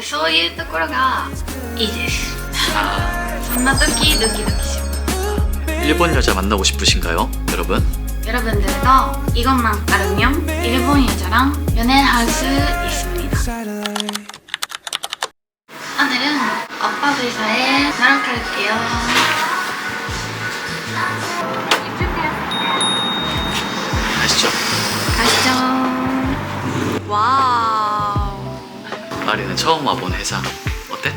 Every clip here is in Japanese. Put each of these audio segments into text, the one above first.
そういうところがいいです。 아, そんな時ドキドキします。 일본 여자 만나고 싶으신가요, 여러분? 여러분들도 이것만 알면 일본 여자랑 연애할 수 있습니다. 오늘은 오빠 회사에 날아갈게요. 아시죠? 가시죠. 와우. 마리는 처음 와본 회사 어때?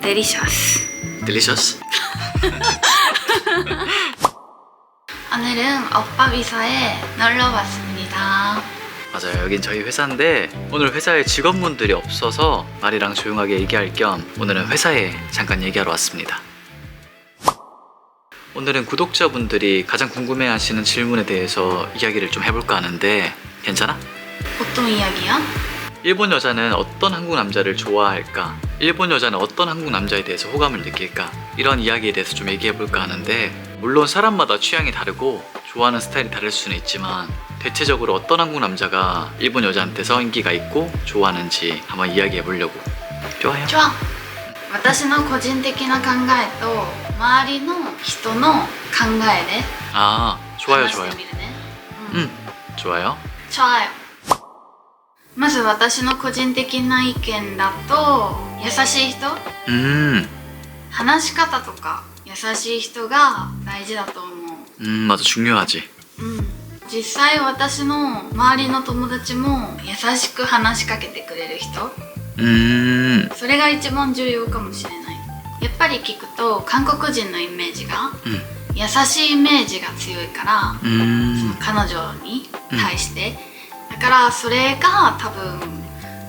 델리셔스. 딜리셔스? 오늘은 오빠 회사에 놀러 왔습니다. 맞아요, 여긴 저희 회사인데 오늘 회사에 직원분들이 없어서 마리랑 조용하게 얘기할 겸 오늘은 회사에 잠깐 얘기하러 왔습니다. 오늘은 구독자분들이 가장 궁금해하시는 질문에 대해서 이야기를 좀 해볼까 하는데 괜찮아? 어떤 이야기야? 일본 여자는 어떤 한국 남자를 좋아할까? 일본 여자는 어떤 한국 남자에 대해서 호감을 느낄까? 이런 이야기에 대해서 좀 얘기해볼까 하는데 물론 사람마다 취향이 다르고 좋아하는 스타일이 다를 수는 있지만 대체적으로 어떤 한국 남자가 일본 여자한테서 인기가 있고 좋아하는지 한번 이야기해보려고. 좋아요? 좋아. 私の個人的な考えと周りの人の考えで 아, 좋아요, 話し 좋아요. てみるね。 좋아요. 좋아요. まず私の個人的な意見だと優しい人、 話し方とか優しい人が大事だと思う。 맞아, 중요하지. 実際私の周りの友達も優しく話しかけてくれる人、それが一番重要かもしれない。やっぱり聞くと韓国人のイメージが、優しいイメージが強いから、その彼女に対して、だからそれが多分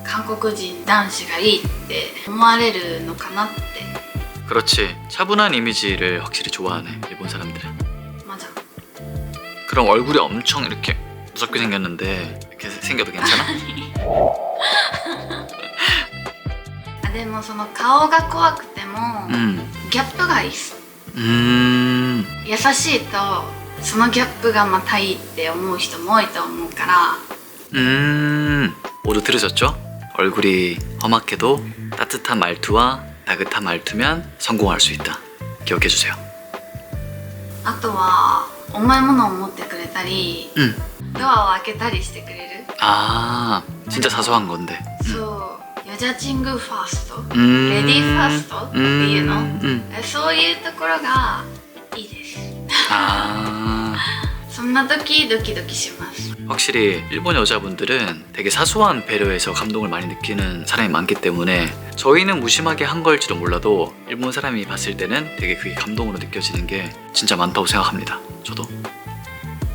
韓国人男子がいいって思われるのかなって。 그렇지, 차분한 이미지를 확실히 좋아하네, 일본 사람들은. 맞아. 그럼 얼굴이 엄청 이렇게 무섭게 생겼는데 이렇게 생겨도 괜찮아? でもその顔が怖くても、ギャップがいいっす。優しいとそのギャップがまたいいって思う人も多いと思うから。 모두 들으셨죠? 얼굴이 험악해도 따뜻한 말투와 다긋한 말투면 성공할 수 있다. 기억해주세요. あとは重いものを持ってくれたり、ドアを開けたりしてくれる。 아, 진짜 사소한 건데. そう、ヨジャチングファースト、レディーファーストっていうの、そういうところがいいです。 아, そんな時ドキドキします。 확실히 일본 여자분들은 되게 사소한 배려에서 감동을 많이 느끼는 사람이 많기 때문에 저희는 무심하게 한 걸지도 몰라도 일본 사람이 봤을 때는 되게 그게 감동으로 느껴지는 게 진짜 많다고 생각합니다. 저도.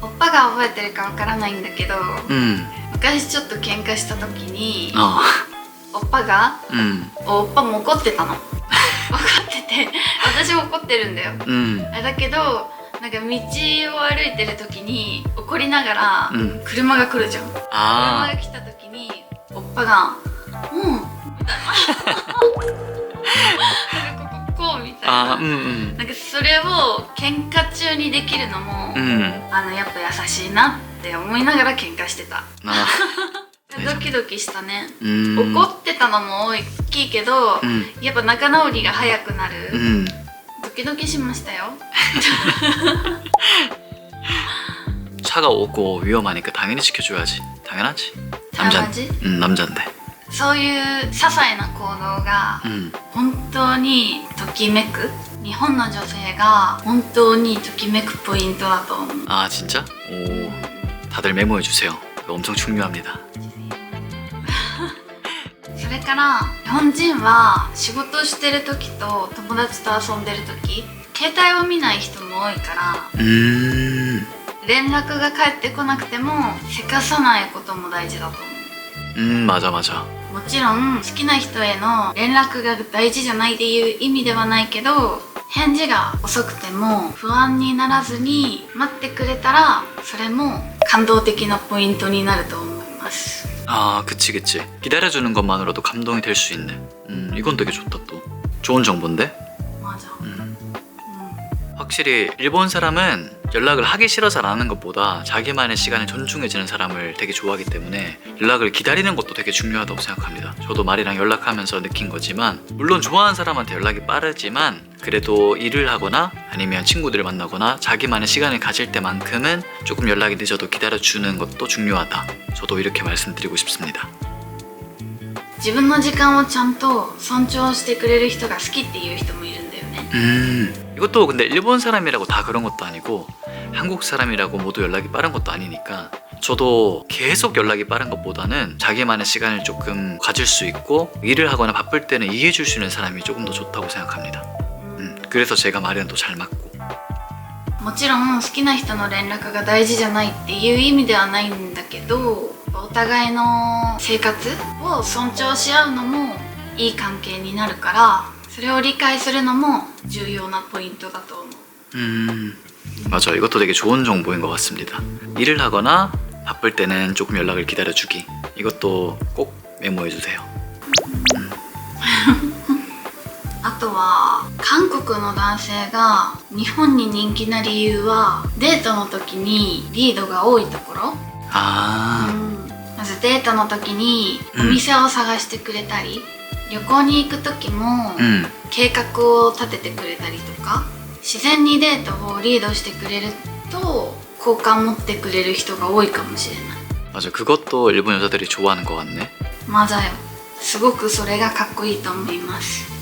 おっぱが覚えてるかわからないんだけど、 昔ちょっと喧嘩した時に、おっぱが、おっぱも怒ってたの。怒ってて、私も怒ってるんだよ。だけどなんか道を歩いてる時に怒りながら車が来るじゃん。車が来た時におっぱが「うん」みたいな。なんかこうみたいな。なんかそれを喧嘩中にできるのも、やっぱ優しいなって思いながら喧嘩してた。ドキドキしたね。怒ってたのも大きいけど、やっぱ仲直りが早くなる。ドキドキしましたよ。 차가 오고 위험하니까 당연히 지켜줘야지. 당연하지. 당연하지? 남잔데. そういう些細な行動が本当にときめく、日本の女性が本当にときめくポイントだと思う。 아 진짜? 오, 다들 메모해주세요. 이거 엄청 중요합니다. それから日本人は仕事をしてる時と友達と遊んでる時携帯を見ない人も多いから、連絡が返ってこなくてもせかさないことも大事だと思う。 맞아 맞아. もちろん好きな人への連絡が大事じゃないっていう意味ではないけど、返事が遅くても不安にならずに待ってくれたらそれも感動的なポイントになると思います。 아 그치 그치. 기다려주는 것만으로도 감동이 될 수 있네. 이건 되게 좋다 또. 좋은 정보인데? 맞아. 확실히 일본 사람은 연락을 하기 싫어서 안 하는 것보다 자기만의 시간을 존중해주는 사람을 되게 좋아하기 때문에 연락을 기다리는 것도 되게 중요하다고 생각합니다. 저도 말이랑 연락하면서 느낀 거지만, 물론 좋아하는 사람한테 연락이 빠르지만 그래도 일을 하거나 아니면 친구들을 만나거나 자기만의 시간을 가질 때만큼은 조금 연락이 늦어도 기다려주는 것도 중요하다. 저도 이렇게 말씀드리고 싶습니다. 自分の時間をちゃんと尊重してくれる人が好きっていう人もいるんだよね。 이것도 근데 일본 사람이라고 다 그런 것도 아니고 한국 사람이라고 모두 연락이 빠른 것도 아니니까, 저도 계속 연락이 빠른 것보다는 자기만의 시간을 조금 가질 수 있고 일을 하거나 바쁠 때는 이해해 줄 수 있는 사람이 조금 더 좋다고 생각합니다. 그래서 제가 말에는 또 잘 맞고. もちろん好きな人の連絡が大事じゃないっていう意味ではないんだけど、お互いの生活を尊重し合うのもいい関係になるから、それを理解するのも重要なポイントだと思う。 맞아, 이것도 되게 좋은 정보인 것 같습니다. 일을 하거나 바쁠 때는 조금 연락을 기다려주기, 이것도 꼭 메모해주세요. あとは韓国の男性が日本に人気な理由はデートの時にリードが多いところ。 まずデートの時にお店を探してくれたり、旅行に行く時も計画を立ててくれたりとか、自然にデートをリードしてくれると好感持ってくれる人が多いかもしれない。 맞아, 그것도 일본 여자들이 좋아하는 것 같네. 맞아요. すごくそれがかっこいいと思います。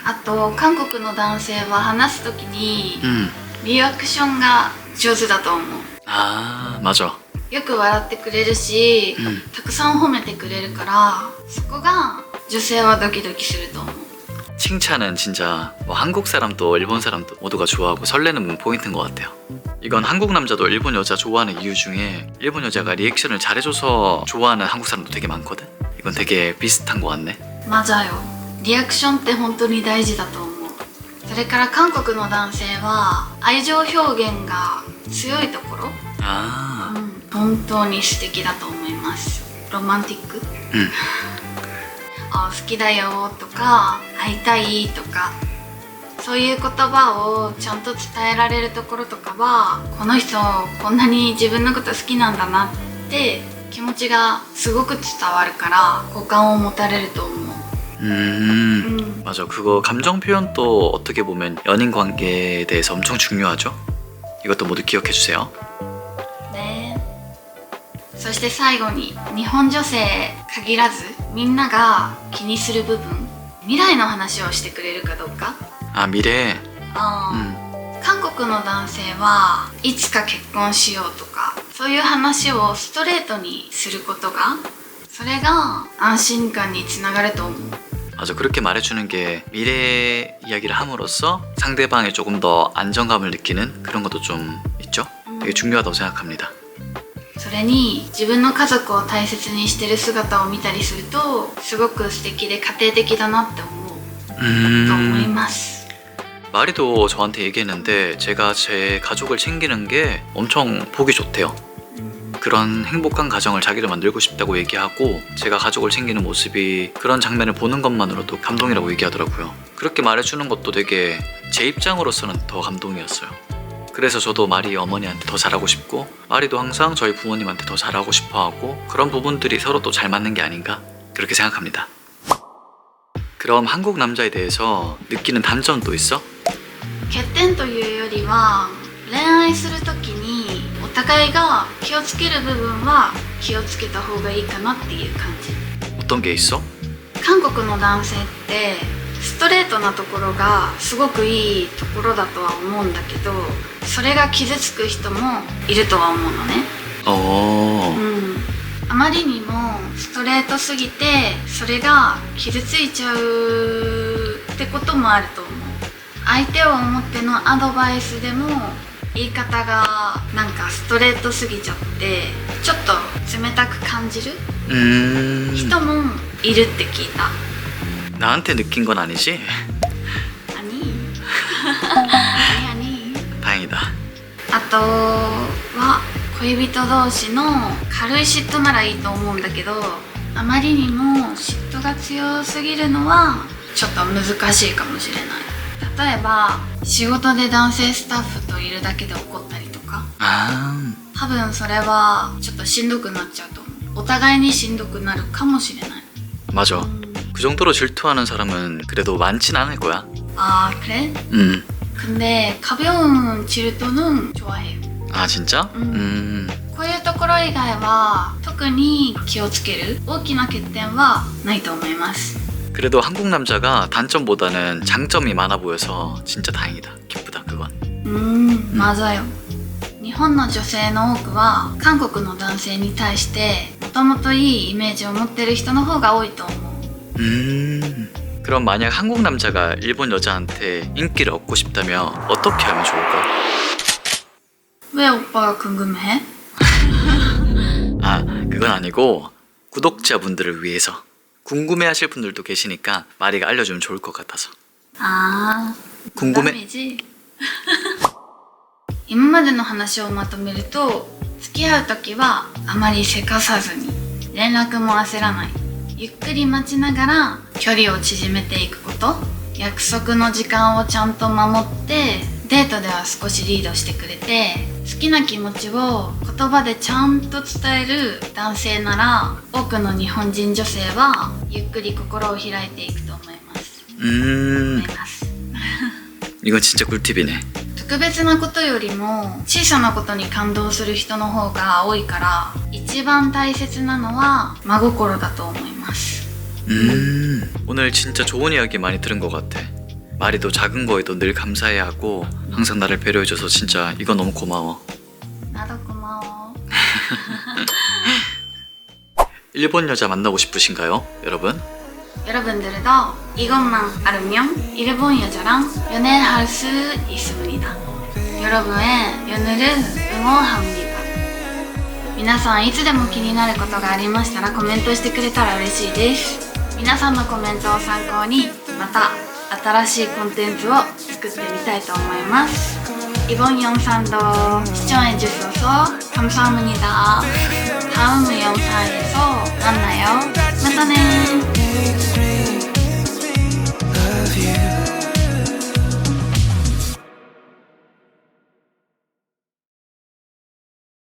あと韓国の男性は話す時にリアクションが上手だと思う。 아, 맞아. よく笑ってくれるし、たくさん褒めてくれるから、そこが女性はドキドキすると思う。 칭찬은 진짜 뭐 한국 사람도 일본 사람도 모두가 좋아하고 설레는 포인트인 것 같아요. 이건 한국 남자도 일본 여자 좋아하는 이유 중에 일본 여자가 리액션을 잘해줘서 좋아하는 한국 사람도 되게 많거든. 이건 되게 비슷한 것 같네. 맞아요. リアクションって本当に大事だと思う。それから韓国の男性は愛情表現が強いところ、 아, 本当に素敵だと思います。ロマンティック、好きだよとか会いたいとか、そういう言葉をちゃんと伝えられるところとかは、この人こんなに自分のこと好きなんだなって気持ちがすごく伝わるから好感を持たれると思う。 맞아, 그거 감정 표현도 어떻게 보면 연인 관계에 대해서 엄청 중요하죠. 이것도 모두 기억해 주세요. そして最後に、日本女性限らずみんなが気にする部分、未来の話をしてくれるかどうか。 아, 미래. 韓国の男性はいつか結婚しようとか、そういう話をストレートにすることが、それが安心感につながると思う。 맞아, 그렇게 말해주는 게 미래 이야기를 함으로써 상대방이 조금 더 안정감을 느끼는 그런 것도 좀 있죠. 되게 중요하다고 생각합니다. それに自分の家族を大切にしてる姿を見たりすると、すごく素敵で家庭的だなって思うと思います。 마리도 저한테 얘기했는데 제가 제 가족을 챙기는 게 엄청 보기 좋대요. 그런 행복한 가정을 자기도 만들고 싶다고 얘기하고, 제가 가족을 챙기는 모습이 그런 장면을 보는 것만으로도 감동이라고 얘기하더라고요. 그렇게 말해주는 것도 되게 제 입장으로서는 더 감동이었어요. 그래서 저도 마리 어머니한테 더 잘하고 싶고, 마리도 항상 저희 부모님한테 더 잘하고 싶어하고, 그런 부분들이 서로 또 잘 맞는 게 아닌가, 그렇게 생각합니다. 그럼 한국 남자에 대해서 느끼는 단점도 있어? 欠点というよりは、恋愛するときにお互いが気をつける部分は気をつけた方がいいかなっていう感じ。 어떤 게 있어? 韓国の男性ってストレートなところがすごくいいところだとは思うんだけど、それが傷つく人もいるとは思うのね。あまりにもストレートすぎてそれが傷ついちゃうってこともあると思う。相手を思ってのアドバイスでも言い方がなんかストレートすぎちゃってちょっと冷たく感じる人もいるって聞いた。 나한테 느낀 건 아니지? 아니 아니 다행이다. あとは恋人同士の軽い嫉妬ならいいと思うんだけど、あまりにも嫉妬が強すぎるのはちょっと難しいかもしれない。例えば仕事で男性スタッフといるだけで怒ったりとか、 多分それはちょっとしんどくなっちゃうと思う。お互いにしんどくなるかもしれない。 맞아. 그 정도로 질투하는 사람은 그래도 많진 않을 거야. 아 그래? 근데 가벼운 질투는 좋아해요. 아 진짜? こういうところ以外は特に気をつける大きな欠点はないと思います。 그래도 한국 남자가 단점보다는 장점이 많아 보여서 진짜 다행이다. 기쁘다 그건. 맞아요. 日本の女性の多くは韓国の男性に対してもともといいイメージを持ってる人の方が多いと思う。 그럼 만약 한국 남자가 일본 여자한테 인기를 얻고 싶다면 어떻게 하면 좋을까? 왜 오빠가 궁금해? 아 그건 아니고 구독자분들을 위해서 궁금해하실 분들도 계시니까 마리가 알려주면 좋을 것 같아서. 아 궁금해? 今までの話をまとめると、付き合う時はあまりせかさずに、連絡も焦らない、ゆっくり待ちながら距離を縮めていくこと、約束の時間をちゃんと守ってデートでは少しリードしてくれて、好きな気持ちを言葉でちゃんと伝える男性なら、多くの日本人女性はゆっくり心を開いていくと思います。 이건 진짜 꿀팁이네. 特別なことよりも小さなことに感動する人の方が多いから、一番大切なのは真心だと思います。 오늘 진짜 좋은 이야기 많이 들은 것 같아. 마리도 작은 거에도 늘 감사해야 하고 항상 나를 배려해줘서 진짜 이거 너무 고마워. 나도 고마워. 일본 여자 만나고 싶으신가요, 여러분? 여러분들도 이것만 알면 일본 여자랑 연애할 수 있습니다. 여러분의 연애를 응원합니다. 皆さんいつでも気になることがありましたらコメントしてくれたら嬉しいです。皆さんのコメントを参考にまた新しいコンテンツを作ってみたいと思います。이번 영상도 시청해주셔서 감사합니다. 다음 영상에